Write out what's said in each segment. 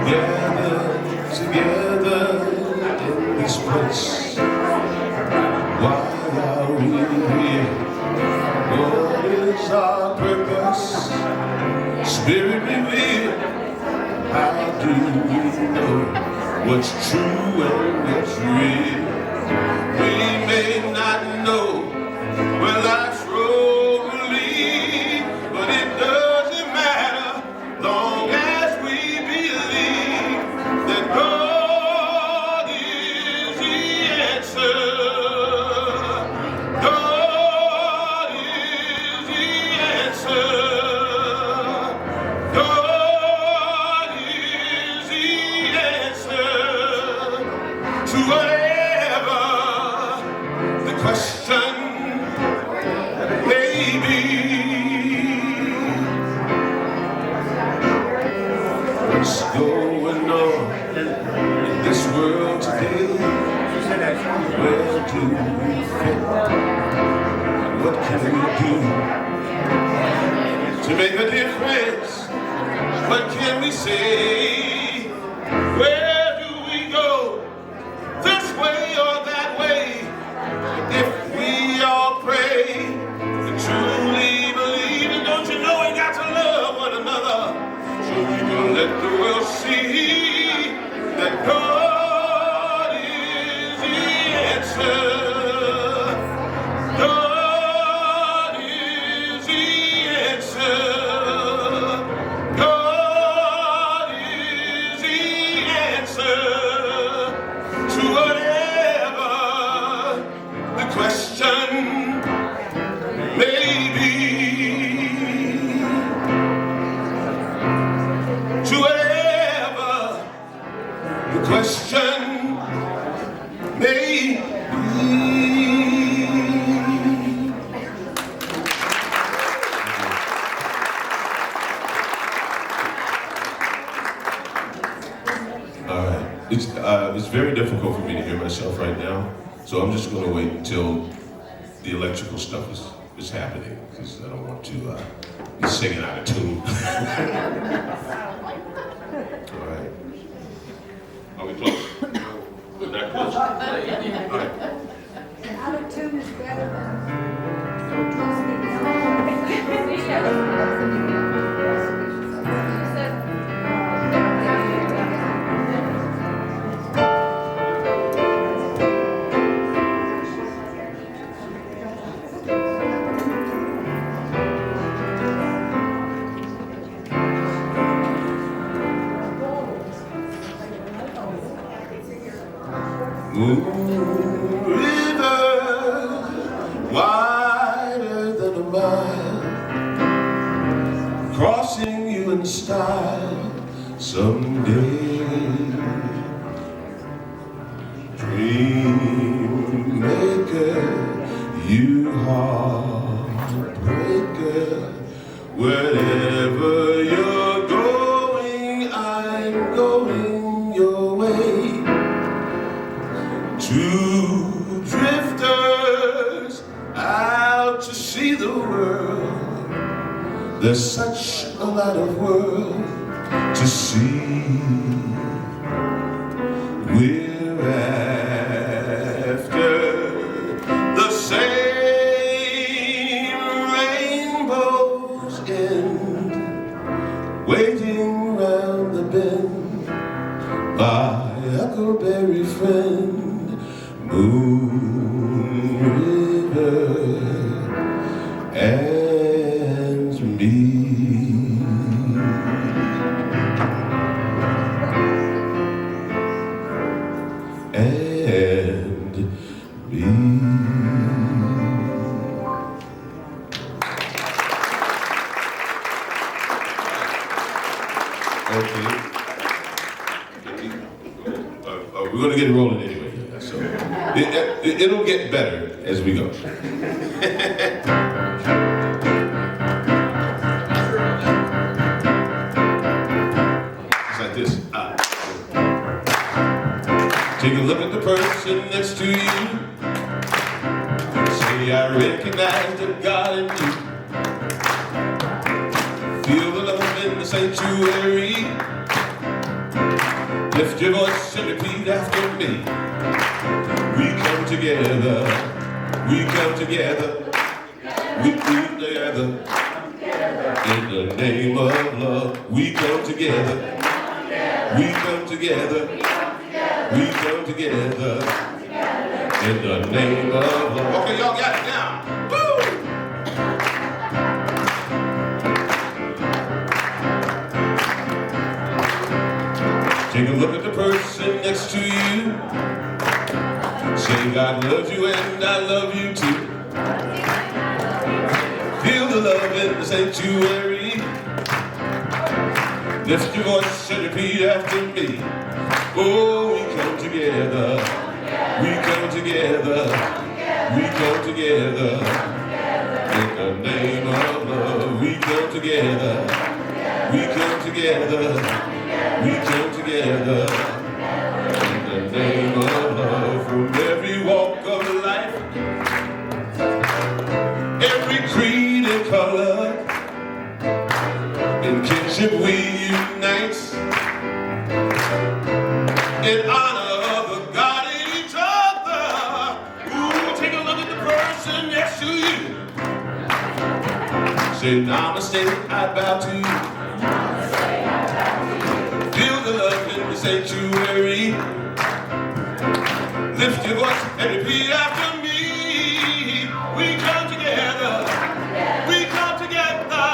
gathered together in this place. Why are we here? What is our purpose? Spirit reveal, how do we know what's true and what's real? We may not know where life's road will lead, but it doesn't matter long as we believe that God is the answer. God is the answer. God is the answer to whatever the question may be. What's going on in this world today? Where do we fit? What can we do to make a difference? What can we say? Where do we go? This way or that way? If we all pray and truly believe, and don't you know we got to love one another, so we can let the world see that God is the answer. God is the answer. God is the answer to whatever the question may be. To whatever the question may be. All right. It's very difficult for me to hear myself right now, so I'm just going to wait until the electrical stuff is happening, because I don't want to be singing out of tune. All right. Are we close? We're not close? All right. Out of tune is better than close. River wider than a mile, crossing you in style someday. Dream maker, you heartbreaker, wherever you're going, I'm going your way. Two drifters out to see the world. There's such a lot of world to see. We're after the same rainbow's end, waiting round the bend, my huckleberry friend. Moon River and me. And me. Okay. We're going to get rolling anyway. So it'll get better as we go. It's like this. Take a look at the person next to you. Say, I recognize the God in you. Feel the love in the sanctuary. Lift your voice and repeat after me. We come together. We come together. We come together. In the name of love. We come together. We come together. We come together. In the name of love. Okay, y'all got it now. Woo! Take a look at the person next to you. Say, God loves you and I love you too. Feel the love in the sanctuary. Lift your voice and repeat after me. Oh, we come together. We come together. We come together. In the name of love. We come together. We come together. We come together in the name of love. From every walk of life, every creed and color, in kinship we unite, in honor of the God in each other. Ooh, take a look at the person next to you. Say, namaste, I bow to you. Feel the love in the sanctuary. Lift your voice and repeat after me. We come together. We come together.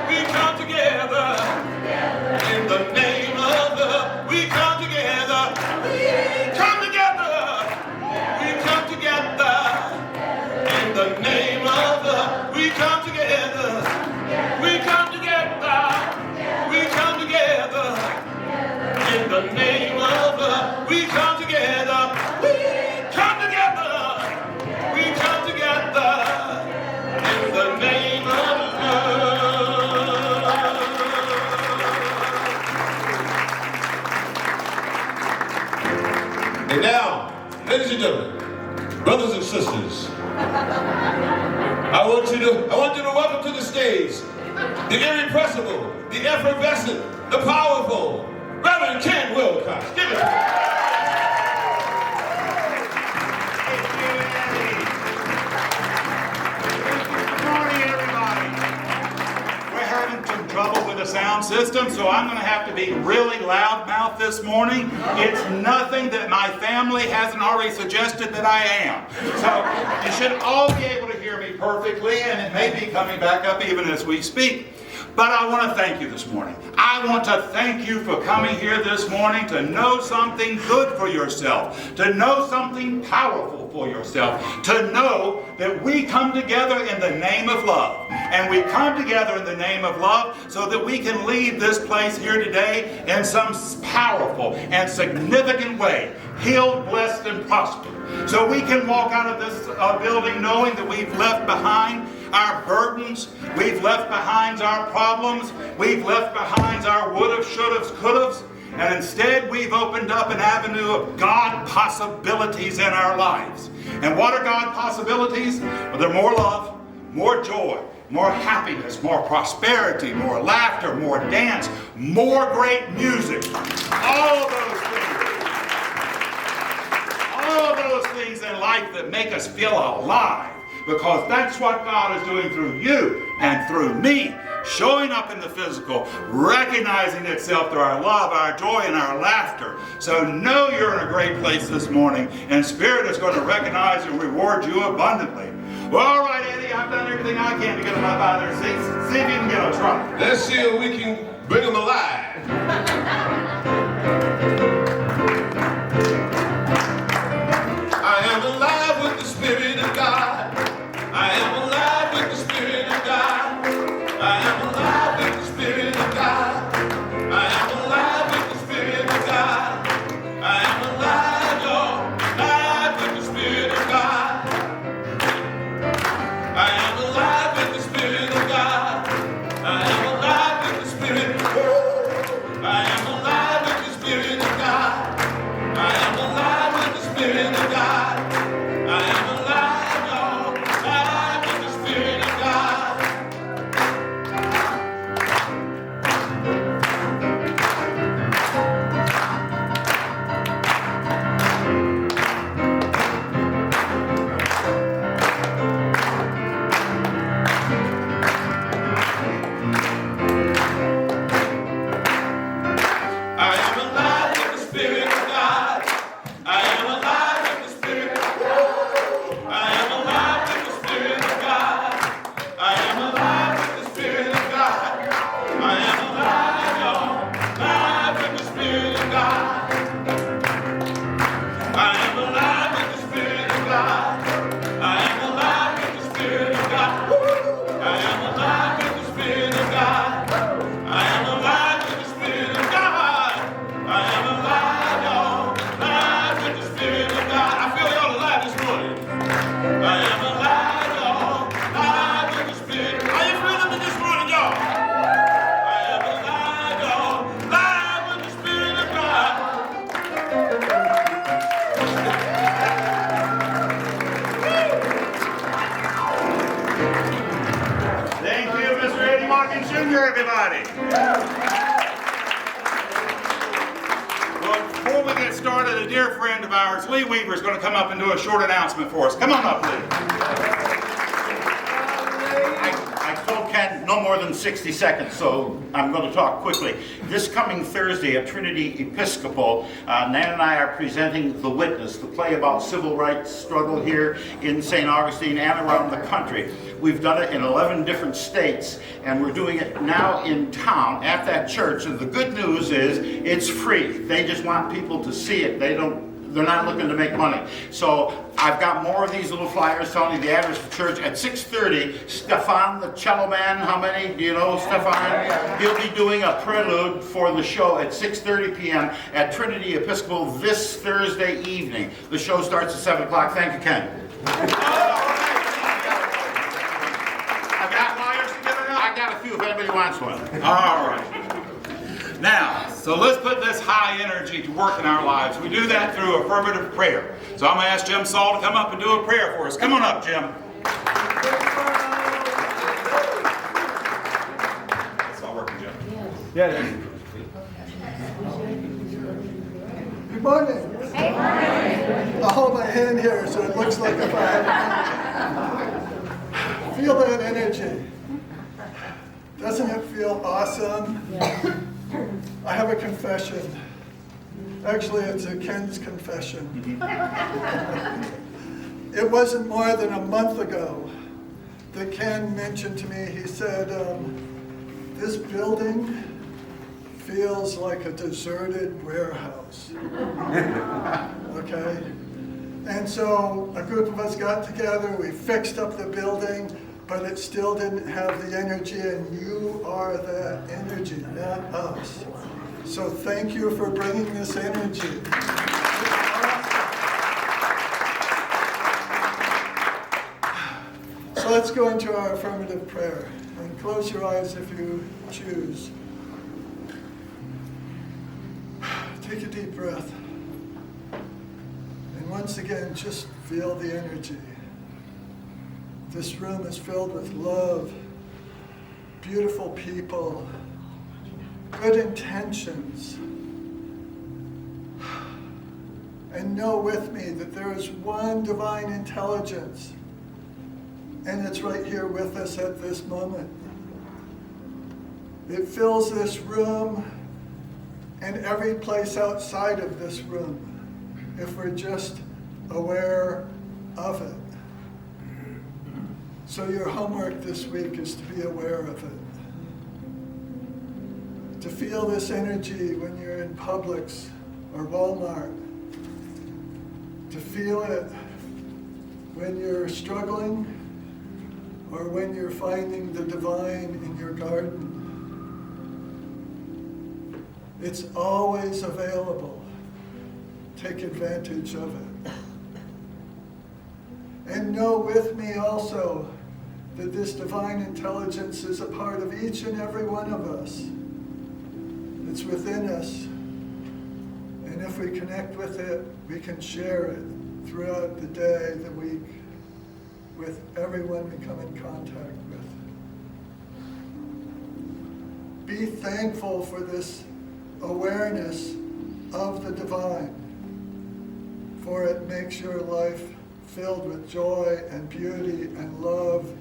We come together. In the name of love. We come together. We come together. We come together. In the name of love. We come together. We come together. We come together. In the name of love, we come together. We come together. We come together. In the name of love. And now, ladies and gentlemen, brothers and sisters, I want you to welcome to the stage the irrepressible, the effervescent, the powerful, Reverend Ken Wilcox. Give it. Good morning, everybody. We're having some trouble with the sound system, so I'm going to have to be really loudmouth this morning. It's nothing that my family hasn't already suggested that I am. So you should all be able to hear me perfectly, and it may be coming back up even as we speak. But I want to thank you this morning. I want to thank you for coming here this morning to know something good for yourself, to know something powerful for yourself, to know that we come together in the name of love. And we come together in the name of love so that we can leave this place here today in some powerful and significant way, healed, blessed, and prospered. So we can walk out of this building knowing that we've left behind our burdens, we've left behind our problems, we've left behind our would've, should've, could've, and instead we've opened up an avenue of God possibilities in our lives. And what are God possibilities? Well, they're more love, more joy, more happiness, more prosperity, more laughter, more dance, more great music. All those things in life that make us feel alive. Because that's what God is doing through you and through me, showing up in the physical, recognizing itself through our love, our joy, and our laughter. So know you're in a great place this morning, and Spirit is going to recognize and reward you abundantly. Well, all right, Eddie, I've done everything I can to get them up out of their seats. See if you can get them try. Let's see if we can bring them alive. I am alive with the Spirit of God. I am alive with the Spirit of God. I am alive with the Spirit of God. I am alive with the Spirit of God. I am alive, Lord, alive with the Spirit of God. I am alive with the Spirit of God. I am alive with the Spirit. I am alive. everybody. Well, before we get started, a dear friend of ours, Lee Weaver, is going to come up and do a short announcement for us. Come on up, Lee. I told Ken no more than 60 seconds, so I'm going to talk quickly. This coming Thursday at Trinity Episcopal, Nan and I are presenting The Witness, the play about civil rights struggle here in St. Augustine and around the country. We've done it in 11 different states, and we're doing it now in town at that church. And the good news is it's free. They just want people to see it. They're not looking to make money. So I've got more of these little flyers telling you the address of church. At 6:30, Stefan, the cello man, how many? Do you know Stefan? He'll be doing a prelude for the show at 6:30 p.m. at Trinity Episcopal this Thursday evening. The show starts at 7 o'clock. Thank you, Ken. I got a few if anybody wants one. All right. Now, so let's put this high energy to work in our lives. We do that through affirmative prayer. So I'm going to ask Jim Saul to come up and do a prayer for us. Come on up, Jim. It's all working, Jim. Yeah, it is. Good morning. Hey, morning. I'll hold my hand here so it looks like if I feel that energy. Doesn't it feel awesome? I have a confession. Actually, it's a Ken's confession. It wasn't more than a month ago that Ken mentioned to me, he said, this building feels like a deserted warehouse. Okay? And so a group of us got together, we fixed up the building, but it still didn't have the energy, and you are that energy, not us. So thank you for bringing this energy. So let's go into our affirmative prayer, and close your eyes if you choose. Take a deep breath. And once again, just feel the energy. This room is filled with love, beautiful people, good intentions. And know with me that there is one divine intelligence, and it's right here with us at this moment. It fills this room and every place outside of this room, if we're just aware of it. So your homework this week is to be aware of it. To feel this energy when you're in Publix or Walmart. To feel it when you're struggling or when you're finding the divine in your garden. It's always available. Take advantage of it. And know with me also that this divine intelligence is a part of each and every one of us. It's within us. And if we connect with it, we can share it throughout the day, the week, with everyone we come in contact with. Be thankful for this awareness of the divine, for it makes your life filled with joy and beauty and love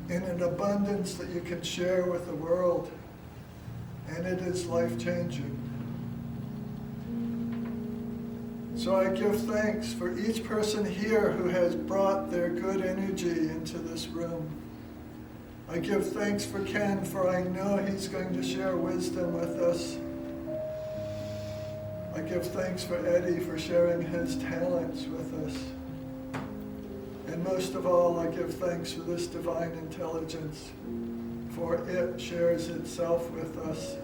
in an abundance that you can share with the world, and it is life-changing. So I give thanks for each person here who has brought their good energy into this room. I give thanks for Ken, for I know he's going to share wisdom with us. I give thanks for Eddie for sharing his talents with us. And most of all, I give thanks for this divine intelligence, for it shares itself with us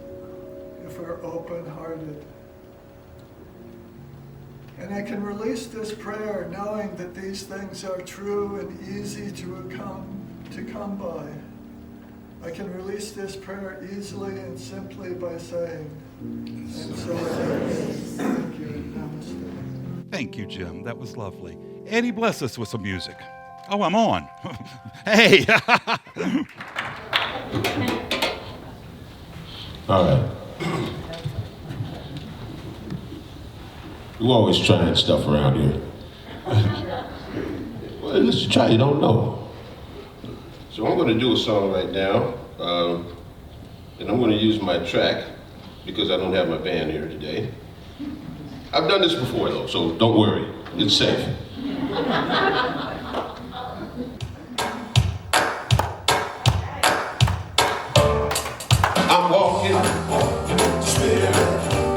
if we're open-hearted. And I can release this prayer knowing that these things are true and easy to come by. I can release this prayer easily and simply by saying, and so it is. Thank you. Namaste. Thank you, Jim. That was lovely. Eddie, bless us with some music. Oh, I'm on. Hey. All right. We're always trying stuff around here. Well, unless you try, you don't know. So I'm going to do a song right now, and I'm going to use my track because I don't have my band here today. I've done this before though, so don't worry, it's safe. I'm walking with the Spirit,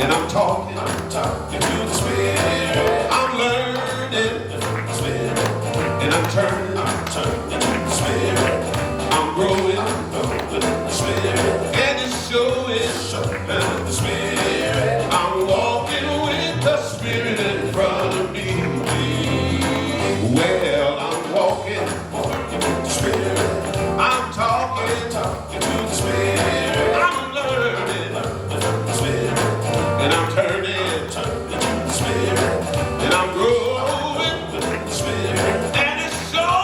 and I'm talking to the Spirit. I'm learning from the Spirit, and I'm turning to the Spirit. I'm growing with the Spirit, and it's showing the Spirit. I'm walking with the Spirit in front of me. Well, I'm walking with the Spirit. I'm talking to the Spirit. I'm learning with the Spirit, and I'm turning to the Spirit, and I'm growing with the Spirit, and it's showing.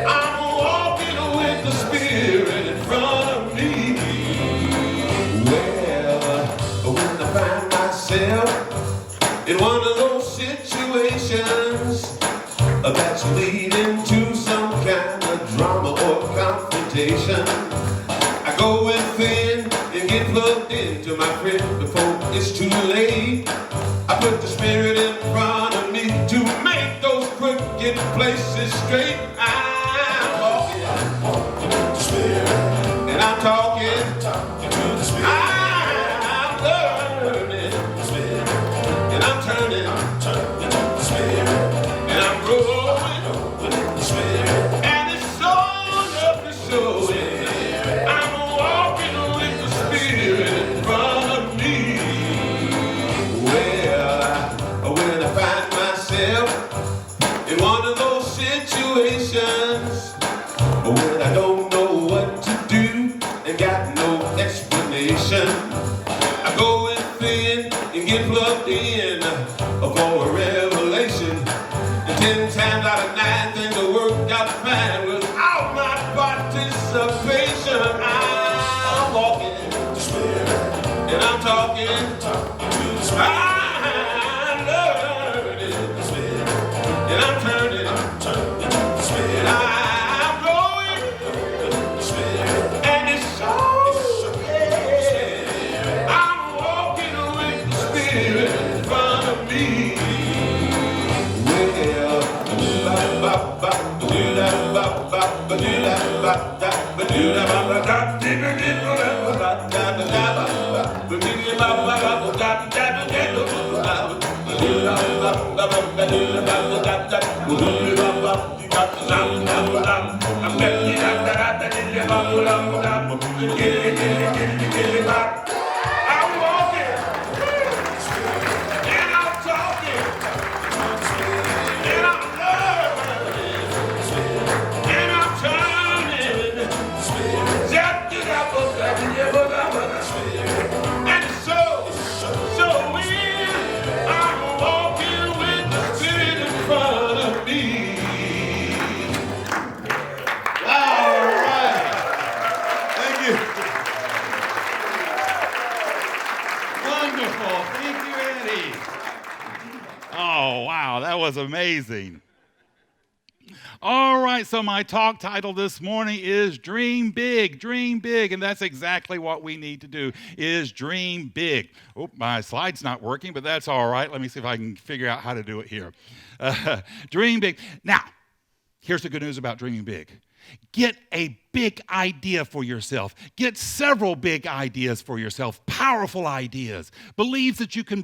I'm walking with the Spirit in front of me. Well, when I find myself in one of those situations that's leading to some kind of drama or confrontation, I go within and get plugged into my friend before it's too late. I put the Spirit in front of me to make those crooked places straight. I'm walking with the Spirit, and I'm talking to the Spirit. I'm learning the Spirit, and I'm turning to the Spirit, and I'm growing with the Spirit, and it's showing. I'm walking with the Spirit in front of me. Well, when I find myself in one of those situations when I don't know what to do and got no explanation, I go within and get plugged in for a revelation. And 10 times out of 9 things will work out fine without my participation. I'm walking with the Spirit, and I'm talking to the Spirit. I'm learning the Spirit, and I'm turning to the Spirit. I'm growing with the Spirit, and it's I'm walking with the Spirit in front of me. I'm walking, and I'm talking, and I'm learning, and I'm turning. And so when I'm walking with the Spirit in front of me. All right. Thank you. Wonderful. Thank you, Eddie. Oh, wow. That was amazing. All right, so my talk title this morning is Dream Big, and that's exactly what we need to do, is dream big. Oh, my slide's not working, but that's all right. Let me see if I can figure out how to do it here. Dream big. Now, here's the good news about dreaming big. Get a big idea for yourself. Get several big ideas for yourself, powerful ideas, ideas that you can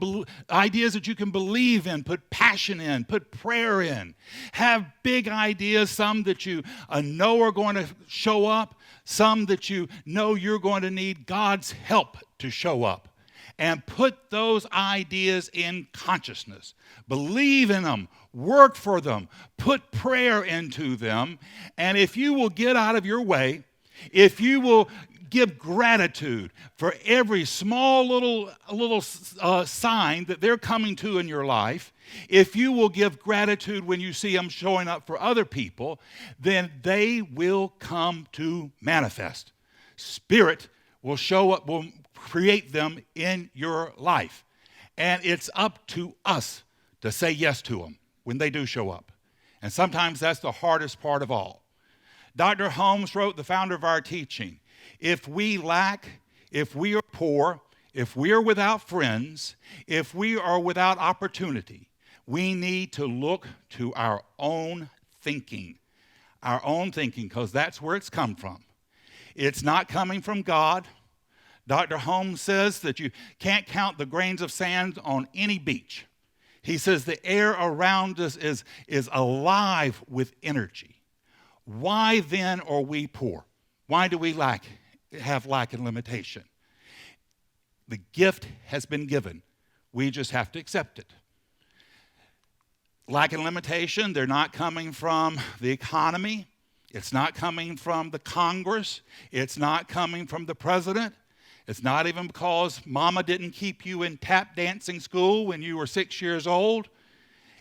believe in, put passion in, put prayer in. Have big ideas, some that you know are going to show up, some that you know you're going to need God's help to show up. And put those ideas in consciousness. Believe in them. Work for them. Put prayer into them. And if you will get out of your way, if you will give gratitude for every small little sign that they're coming to in your life, if you will give gratitude when you see them showing up for other people, then they will come to manifest. Spirit will show up, will create them in your life. And it's up to us to say yes to them when they do show up. And sometimes that's the hardest part of all. Dr. Holmes wrote, the founder of our teaching, if we lack, if we are poor, if we are without friends, if we are without opportunity, we need to look to our own thinking, because that's where it's come from. It's not coming from God. Dr. Holmes says that you can't count the grains of sand on any beach. He says the air around us is alive with energy. Why then are we poor? Why do we have lack and limitation? The gift has been given. We just have to accept it. Lack and limitation, they're not coming from the economy. It's not coming from the Congress. It's not coming from the president. It's not even because mama didn't keep you in tap dancing school when you were 6 years old.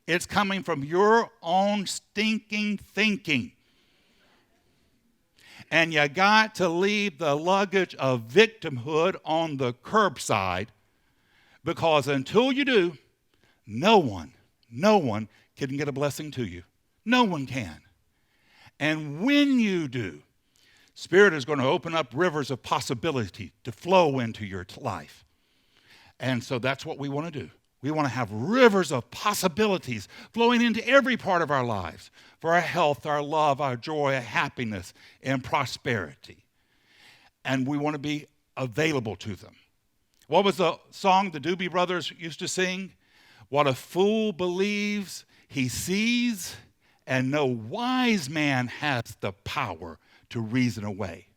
It's coming from your own stinking thinking. And you got to leave the luggage of victimhood on the curbside, because until you do, no one can get a blessing to you. No one can. And when you do, Spirit is going to open up rivers of possibility to flow into your life. And so that's what we want to do. We want to have rivers of possibilities flowing into every part of our lives for our health, our love, our joy, our happiness, and prosperity. And we want to be available to them. What was the song the Doobie Brothers used to sing? What a fool believes he sees, and no wise man has the power to reason away.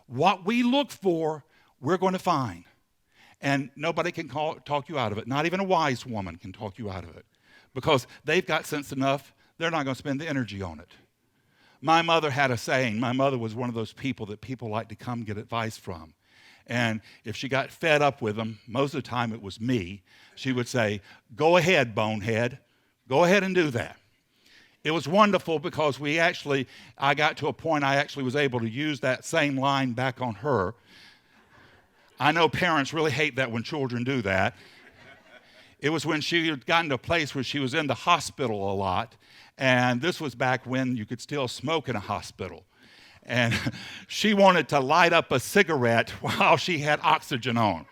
What we look for, we're going to find. And nobody can talk you out of it. Not even a wise woman can talk you out of it, because they've got sense enough, they're not going to spend the energy on it. My mother had a saying. My mother was one of those people that people like to come get advice from. And if she got fed up with them, most of the time it was me, she would say, go ahead, bonehead. Go ahead and do that. It was wonderful because I got to a point I actually was able to use that same line back on her. I know parents really hate that when children do that. It was when she had gotten to a place where she was in the hospital a lot, and this was back when you could still smoke in a hospital. And she wanted to light up a cigarette while she had oxygen on.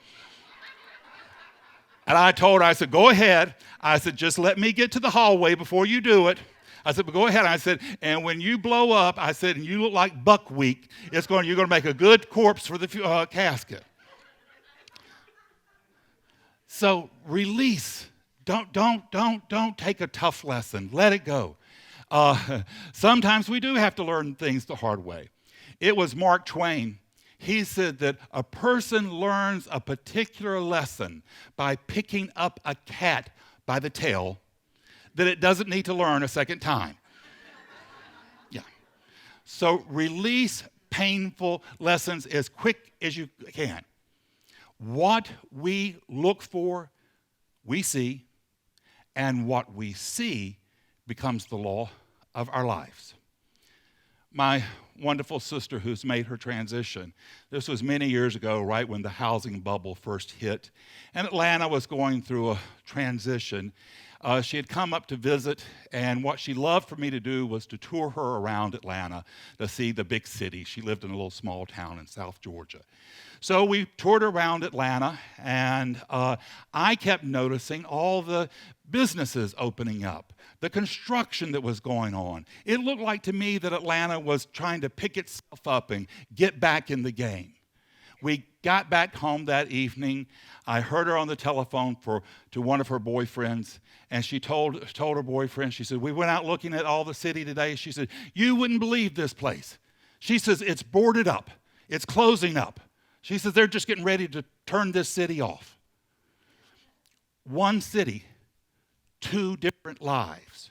And I told her, I said, go ahead. I said, just let me get to the hallway before you do it. I said, but go ahead. I said, and when you blow up, I said, and you look like buckwheat, you're going to make a good corpse for the casket. So release. Don't take a tough lesson. Let it go. Sometimes we do have to learn things the hard way. It was Mark Twain. He said that a person learns a particular lesson by picking up a cat by the tail that it doesn't need to learn a second time. Yeah. So release painful lessons as quick as you can. What we look for, we see, and what we see becomes the law of our lives. My wonderful sister who's made her transition, this was many years ago, right when the housing bubble first hit, and Atlanta was going through a transition. She had come up to visit, and what she loved for me to do was to tour her around Atlanta to see the big city. She lived in a little small town in South Georgia. So we toured around Atlanta, and I kept noticing all the businesses opening up, the construction that was going on. It looked like to me that Atlanta was trying to pick itself up and get back in the game. We got back home that evening. I heard her on the telephone to one of her boyfriends, and she told her boyfriend, she said, we went out looking at all the city today. She said, you wouldn't believe this place. She says, it's boarded up. It's closing up. She says, they're just getting ready to turn this city off. One city, two different lives,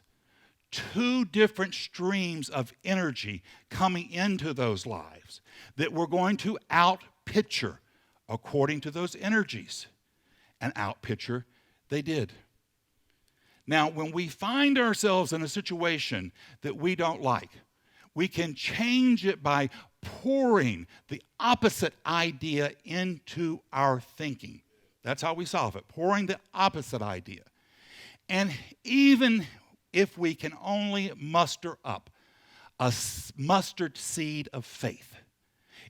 two different streams of energy coming into those lives that we're going to outpicture according to those energies. And outpicture they did. Now, when we find ourselves in a situation that we don't like, we can change it by pouring the opposite idea into our thinking. That's how we solve it, pouring the opposite idea. And even if we can only muster up a mustard seed of faith,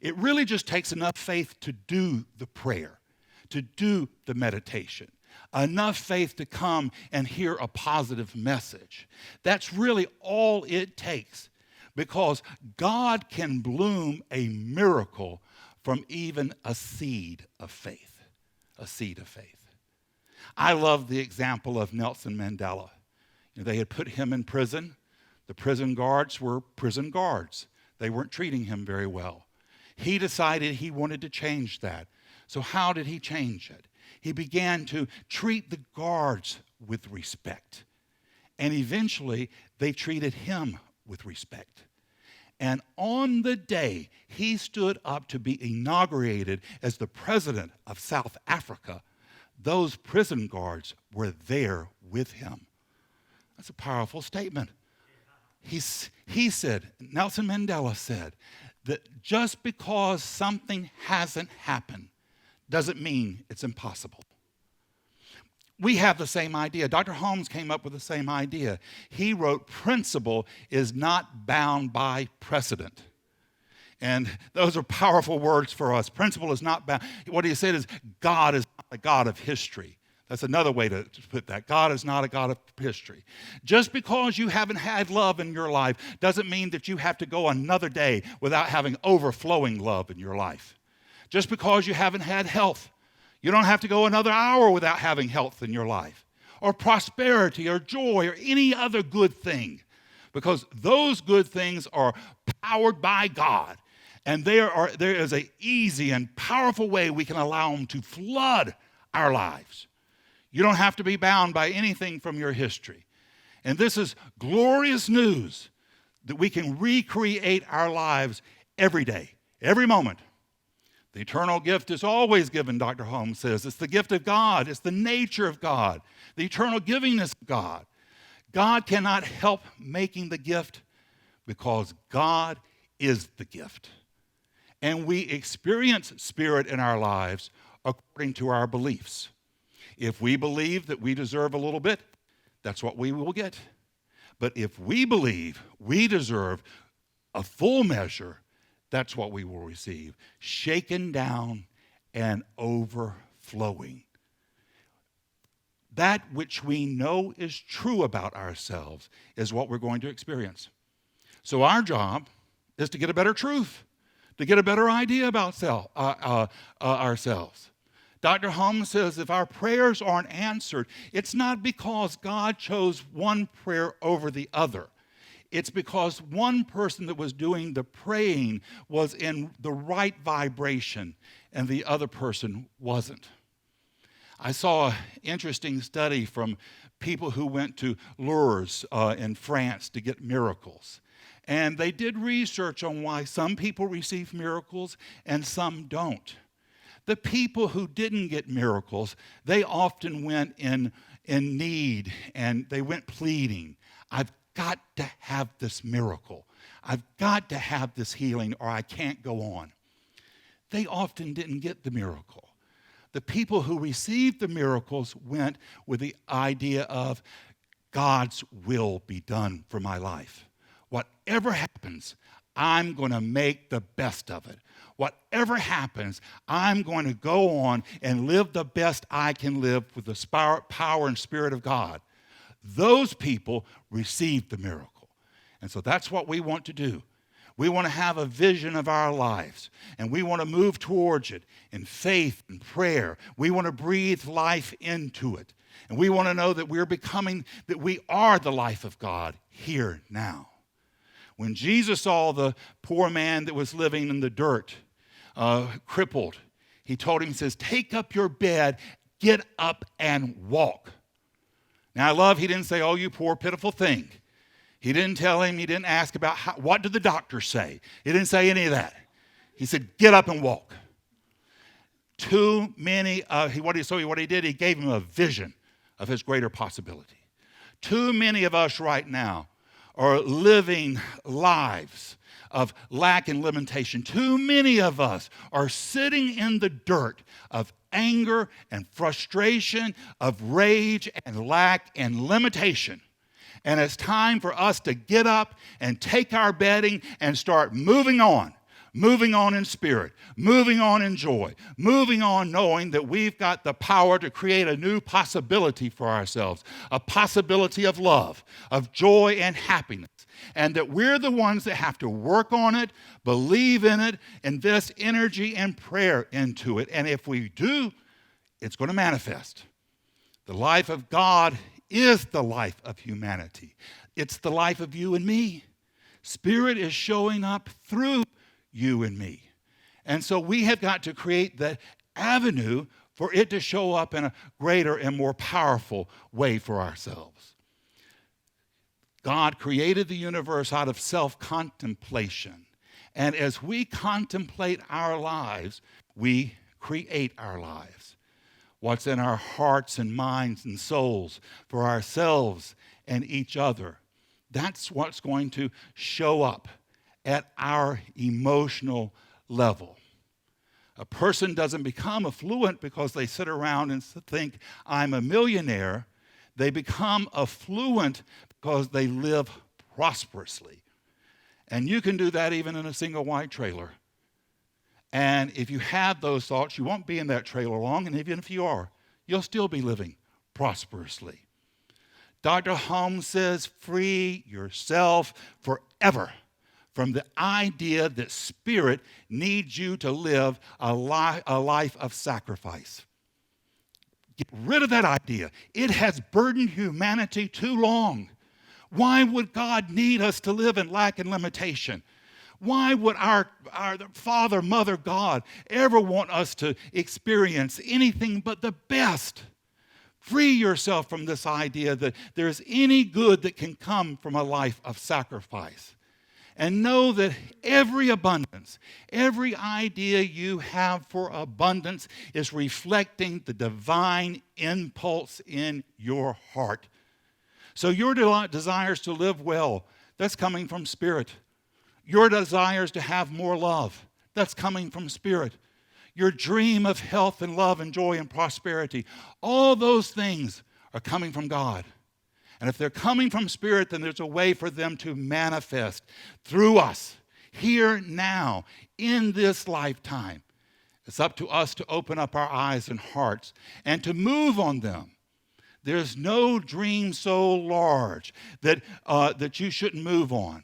it really just takes enough faith to do the prayer, to do the meditation, enough faith to come and hear a positive message. That's really all it takes, because God can bloom a miracle from even a seed of faith, a seed of faith. I love the example of Nelson Mandela. They had put him in prison. The prison guards were prison guards. They weren't treating him very well. He decided he wanted to change that. So how did he change it? He began to treat the guards with respect. And eventually, they treated him with respect. And on the day he stood up to be inaugurated as the president of South Africa, those prison guards were there with him. That's a powerful statement. He said, Nelson Mandela said, that just because something hasn't happened doesn't mean it's impossible. We have the same idea. Dr. Holmes came up with the same idea. He wrote, principle is not bound by precedent. And those are powerful words for us. Principle is not bound. What he said is, God is not a God of history. That's another way to put that. God is not a God of history. Just because you haven't had love in your life doesn't mean that you have to go another day without having overflowing love in your life. Just because you haven't had health, you don't have to go another hour without having health in your life, or prosperity, or joy, or any other good thing, because those good things are powered by God, and there is an easy and powerful way we can allow them to flood our lives. You don't have to be bound by anything from your history. And this is glorious news that we can recreate our lives every day, every moment. The eternal gift is always given, Dr. Holmes says. It's the gift of God. It's the nature of God, the eternal givingness of God. God cannot help making the gift because God is the gift. And we experience Spirit in our lives according to our beliefs. If we believe that we deserve a little bit, that's what we will get. But if we believe we deserve a full measure, that's what we will receive, shaken down and overflowing. That which we know is true about ourselves is what we're going to experience. So our job is to get a better truth, to get a better idea about ourselves. Dr. Holmes says if our prayers aren't answered, it's not because God chose one prayer over the other. It's because one person that was doing the praying was in the right vibration and the other person wasn't. I saw an interesting study from people who went to Lourdes in France to get miracles. And they did research on why some people receive miracles and some don't. The people who didn't get miracles, they often went in need and they went pleading. I've got to have this miracle. I've got to have this healing or I can't go on. They often didn't get the miracle. The people who received the miracles went with the idea of God's will be done for my life. Whatever happens, I'm going to make the best of it. Whatever happens, I'm going to go on and live the best I can live with the power and Spirit of God. Those people received the miracle. And so that's what we want to do. We want to have a vision of our lives, and we want to move towards it in faith and prayer. We want to breathe life into it. And we want to know that that we are the life of God here now. When Jesus saw the poor man that was living in the dirt, crippled, he told him, he says, take up your bed, get up and walk. Now I love, he didn't say, oh, you poor pitiful thing. He didn't tell him, he didn't ask about what did the doctor say. He didn't say any of that. He said, get up and walk. What he did, he gave him a vision of his greater possibility. Too many of us right now are living lives of lack and limitation. Too many of us are sitting in the dirt of anger and frustration, of rage and lack and limitation. And it's time for us to get up and take our bedding and start moving on in spirit, moving on in joy, moving on knowing that we've got the power to create a new possibility for ourselves, a possibility of love, of joy and happiness, and that we're the ones that have to work on it, believe in it, invest energy and prayer into it. And if we do, it's going to manifest. The life of God is the life of humanity. It's the life of you and me. Spirit is showing up through you and me. And so we have got to create the avenue for it to show up in a greater and more powerful way for ourselves. God created the universe out of self-contemplation. And as we contemplate our lives, we create our lives. What's in our hearts and minds and souls for ourselves and each other, that's what's going to show up at our emotional level. A person doesn't become affluent because they sit around and think, I'm a millionaire. They become affluent because they live prosperously. And you can do that even in a single wide trailer. And if you have those thoughts, you won't be in that trailer long, and even if you are, you'll still be living prosperously. Dr. Holmes says, free yourself forever from the idea that spirit needs you to live a life of sacrifice. Get rid of that idea. It has burdened humanity too long. Why would God need us to live in lack and limitation? Why would our Father, Mother, God ever want us to experience anything but the best? Free yourself from this idea that there's any good that can come from a life of sacrifice. And know that every abundance, every idea you have for abundance is reflecting the divine impulse in your heart. So your desires to live well, that's coming from spirit. Your desires to have more love, that's coming from spirit. Your dream of health and love and joy and prosperity, all those things are coming from God. And if they're coming from spirit, then there's a way for them to manifest through us, here, now, in this lifetime. It's up to us to open up our eyes and hearts and to move on them. There's no dream so large that you shouldn't move on.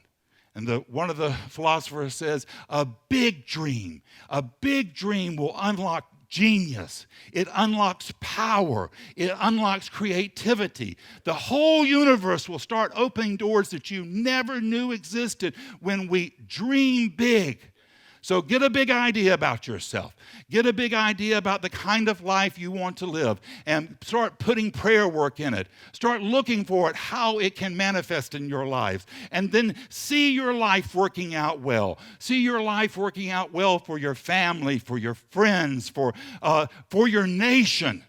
And one of the philosophers says, a big dream will unlock genius. It unlocks power. It unlocks creativity. The whole universe will start opening doors that you never knew existed when we dream big. So get a big idea about yourself. Get a big idea about the kind of life you want to live and start putting prayer work in it. Start looking for it, how it can manifest in your lives. And then see your life working out well. See your life working out well for your family, for your friends, for your nation.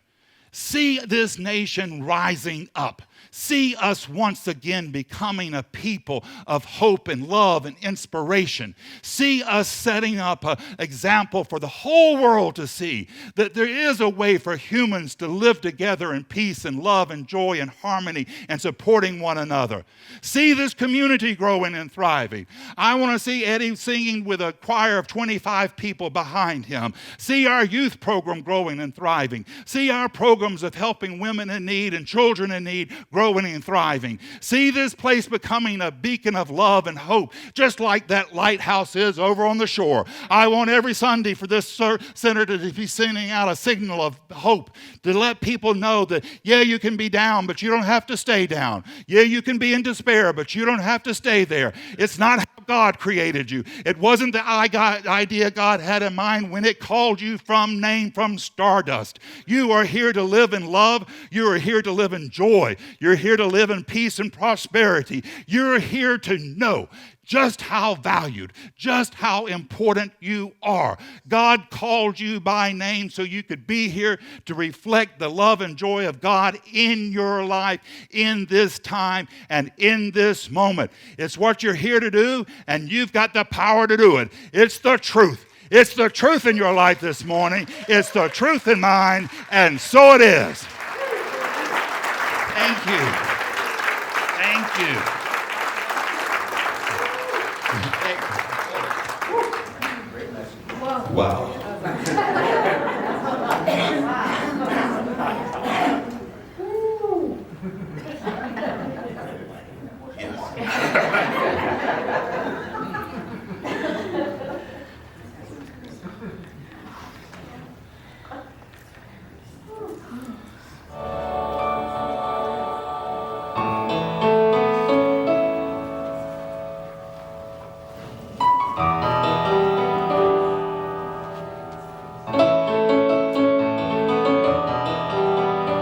See this nation rising up. See us once again becoming a people of hope and love and inspiration. See us setting up an example for the whole world to see that there is a way for humans to live together in peace and love and joy and harmony and supporting one another. See this community growing and thriving. I want to see Eddie singing with a choir of 25 people behind him. See our youth program growing and thriving. See our programs of helping women in need and children in need growing and thriving. See this place becoming a beacon of love and hope, just like that lighthouse is over on the shore. I want every Sunday for this senator to be sending out a signal of hope to let people know that, yeah, you can be down, but you don't have to stay down. Yeah, you can be in despair, but you don't have to stay there. It's not how God created you. It wasn't the idea God had in mind when it called you from stardust. You are here to live in love. You are here to live in joy. You're here to live in peace and prosperity. You're here to know just how valued, just how important you are. God called you by name so you could be here to reflect the love and joy of God in your life, in this time, and in this moment. It's what you're here to do, and you've got the power to do it. It's the truth. It's the truth in your life this morning. It's the truth in mine, and so it is. Thank you. Thank you. Wow.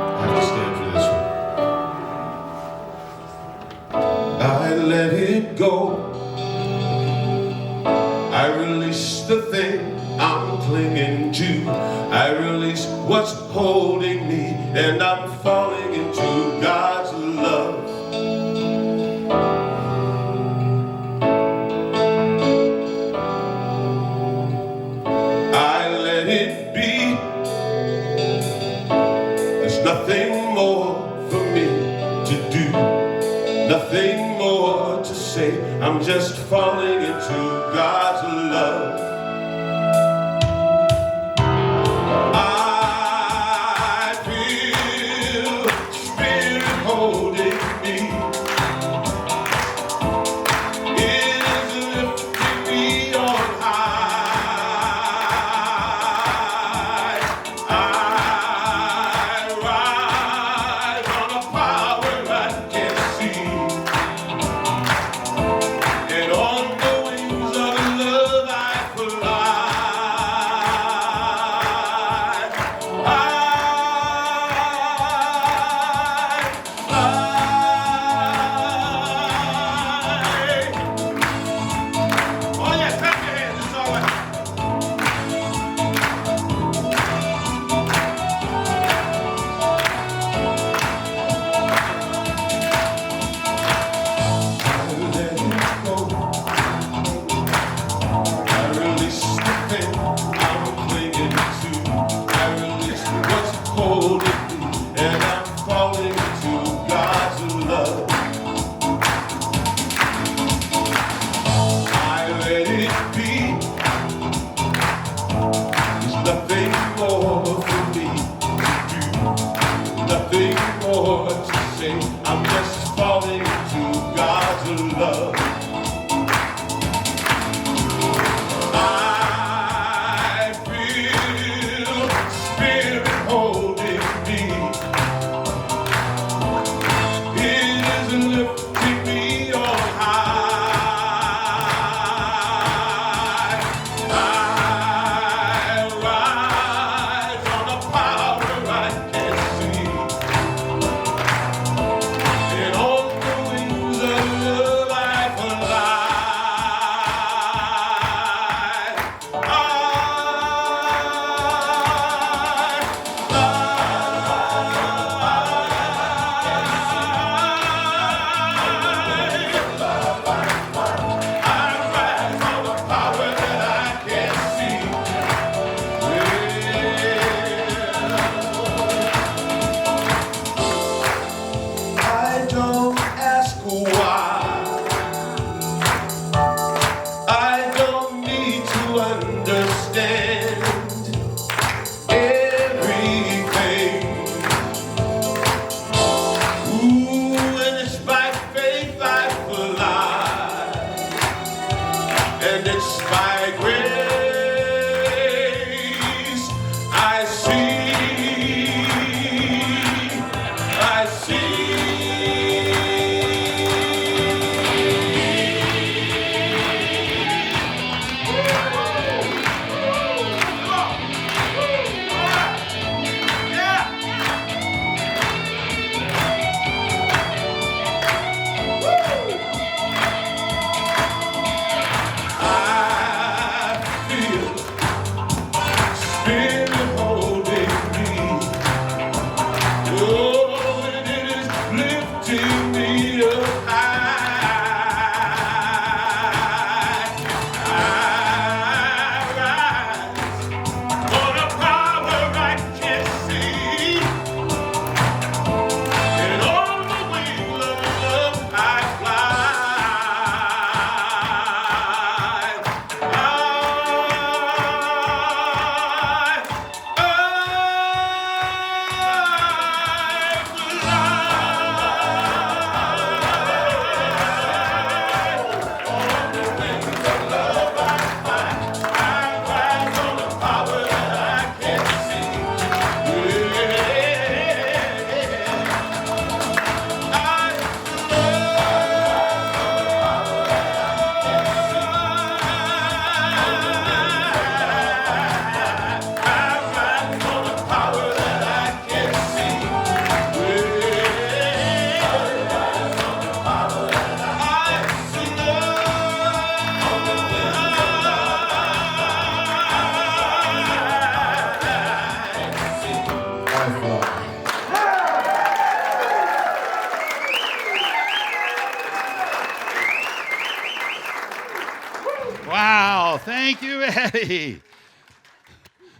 I have to stand for this one. I let it go. I release the thing I'm clinging to. I release what's holding me, and I'm falling into God's love. I let it be. There's nothing more for me to do, nothing more to say. I'm just falling into God's love. I feel Spirit holding me. It is lifting me on high. I ride on a power I can't see, and on the wings of love I fly. I fly. Oh yeah, clap your hands, it's all right. I let it go. I release the thing I'm clinging to. I release what's holding me, and I'm falling into God's love. I let it be. There's nothing more for me to do, nothing more to say. I'm just falling into God's love. I feel Spirit holding me. It is lifting me on high. I rise on a power I can't see, and on ready?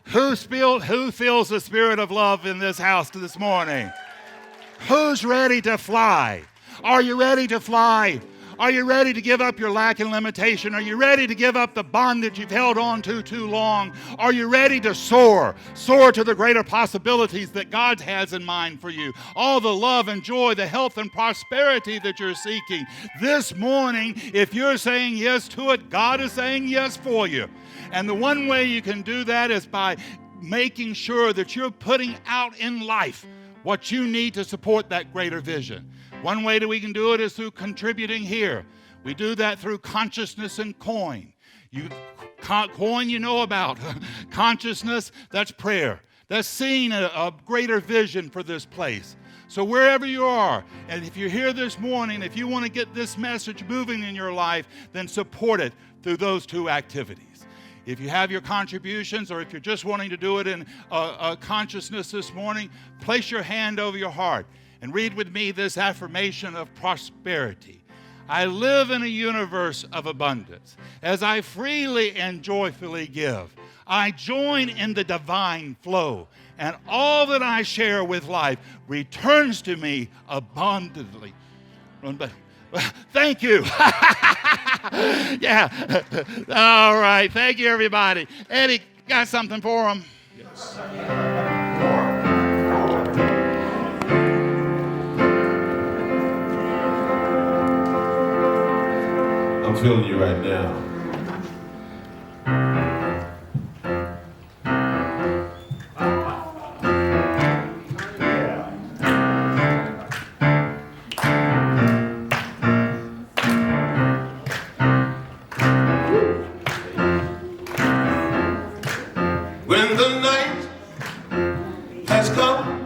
Who feels the spirit of love in this house this morning? Who's ready to fly? Are you ready to fly? Are you ready to give up your lack and limitation? Are you ready to give up the bondage you've held on to too long? Are you ready to soar? Soar to the greater possibilities that God has in mind for you. All the love and joy, the health and prosperity that you're seeking. This morning, if you're saying yes to it, God is saying yes for you. And the one way you can do that is by making sure that you're putting out in life what you need to support that greater vision. One way that we can do it is through contributing here. We do that through consciousness and coin. Coin you know about. Consciousness, that's prayer. That's seeing a greater vision for this place. So wherever you are, and if you're here this morning, if you want to get this message moving in your life, then support it through those two activities. If you have your contributions, or if you're just wanting to do it in consciousness this morning, place your hand over your heart and read with me this affirmation of prosperity. I live in a universe of abundance. As I freely and joyfully give, I join in the divine flow, and all that I share with life returns to me abundantly. Thank you. Yeah. All right. Thank you, everybody. Eddie, got something for them? Yes. I'm feeling you right now. When the night has come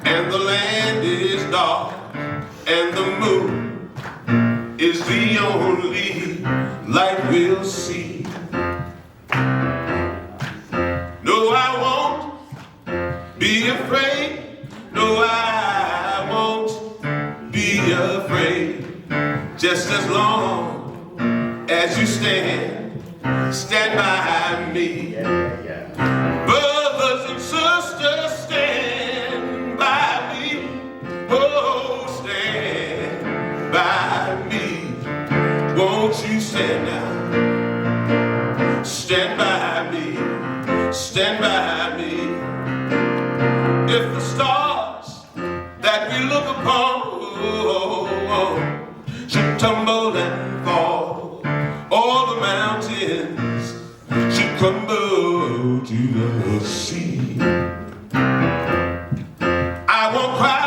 and the land is dark and the moon is the only light we'll see. No, I won't be afraid. No, I won't be afraid. Just as long as you stand by me. Brothers and sisters, stand by me. Oh, stand by me. Won't you stand now? Stand by me. Stand by me. If the stars that we look upon should tumble and fall, all the mountains should crumble to the sea. I won't cry,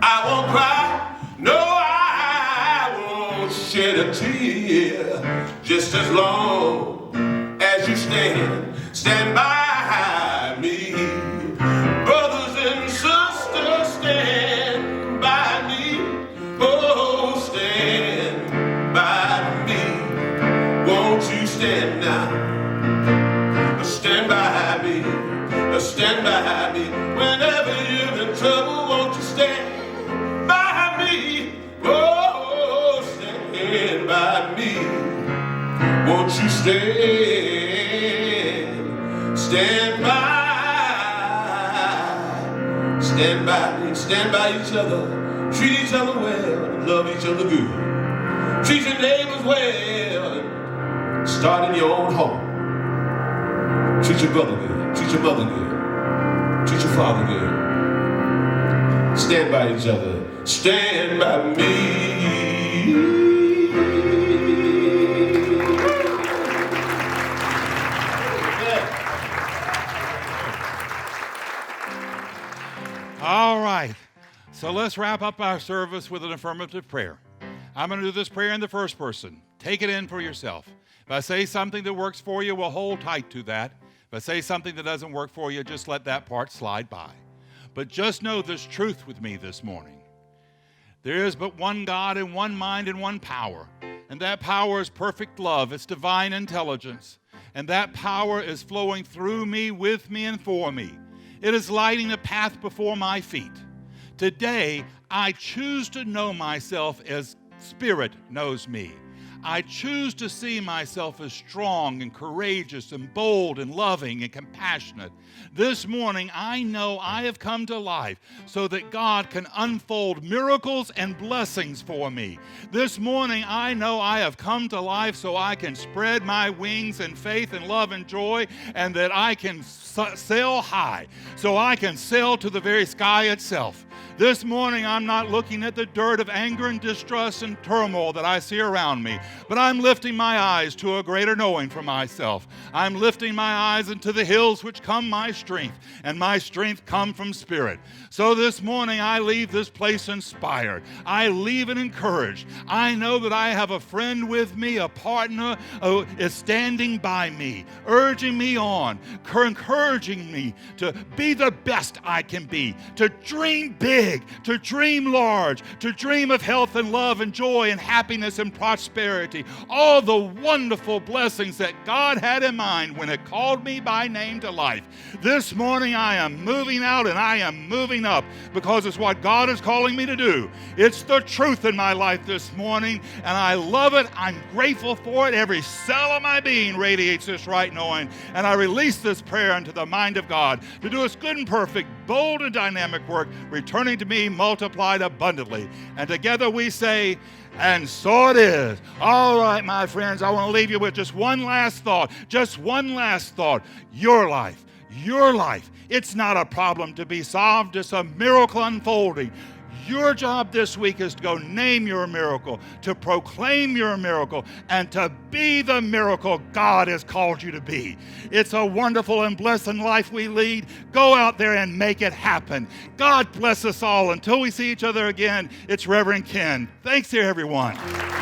I won't cry, no, I won't shed a tear. Just as long as you stand by me. Brothers and sisters, stand by me. Oh, stand by me. Won't you stand now? Stand by me. Stand by me. Whenever you're in trouble, won't you stand by me? Oh, stand by me. Won't you stand by me. Stand by each other. Treat each other well. Love each other good. Treat your neighbors well. Start in your own home. Treat your brother good. Treat your mother good. Treat your father good. Stand by each other. Stand by me. All right. So let's wrap up our service with an affirmative prayer. I'm going to do this prayer in the first person. Take it in for yourself. If I say something that works for you, well, hold tight to that. If I say something that doesn't work for you, just let that part slide by. But just know this truth with me this morning. There is but one God and one mind and one power. And that power is perfect love. It's divine intelligence. And that power is flowing through me, with me, and for me. It is lighting the path before my feet. Today, I choose to know myself as Spirit knows me. I choose to see myself as strong and courageous and bold and loving and compassionate. This morning, I know I have come to life so that God can unfold miracles and blessings for me. This morning, I know I have come to life so I can spread my wings in faith and love and joy, and that I can sail high, so I can sail to the very sky itself. This morning, I'm not looking at the dirt of anger and distrust and turmoil that I see around me, but I'm lifting my eyes to a greater knowing for myself. I'm lifting my eyes into the hills which come my strength, and my strength come from Spirit. So this morning, I leave this place inspired. I leave it encouraged. I know that I have a friend with me, a partner who is standing by me, urging me on, encouraging me to be the best I can be, to dream big, to dream large, to dream of health and love and joy and happiness and prosperity, all the wonderful blessings that God had in mind when it called me by name to life. This morning I am moving out and I am moving up because it's what God is calling me to do. It's the truth in my life this morning, and I love it. I'm grateful for it. Every cell of my being radiates this right knowing, and I release this prayer into the mind of God to do its good and perfect, bold and dynamic work, returning to me multiplied abundantly. And together we say, and so it is. All right, my friends, I want to leave you with just one last thought. Just one last thought. Your life. Your life. It's not a problem to be solved. It's a miracle unfolding. Your job this week is to go name your miracle, to proclaim your miracle, and to be the miracle God has called you to be. It's a wonderful and blessed life we lead. Go out there and make it happen. God bless us all. Until we see each other again, it's Reverend Ken. Thanks here, everyone. God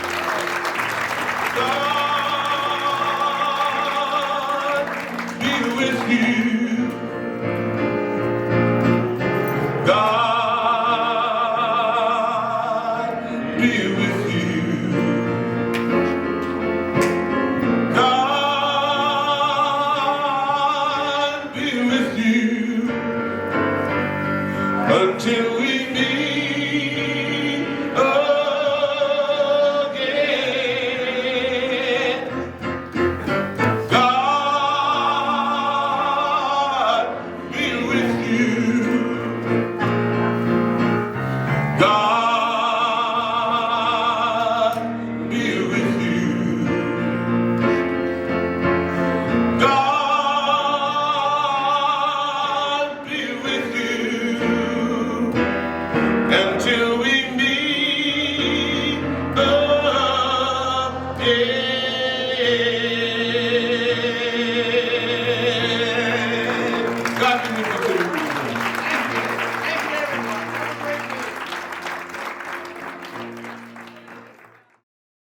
be with you. God be with you. God be with you until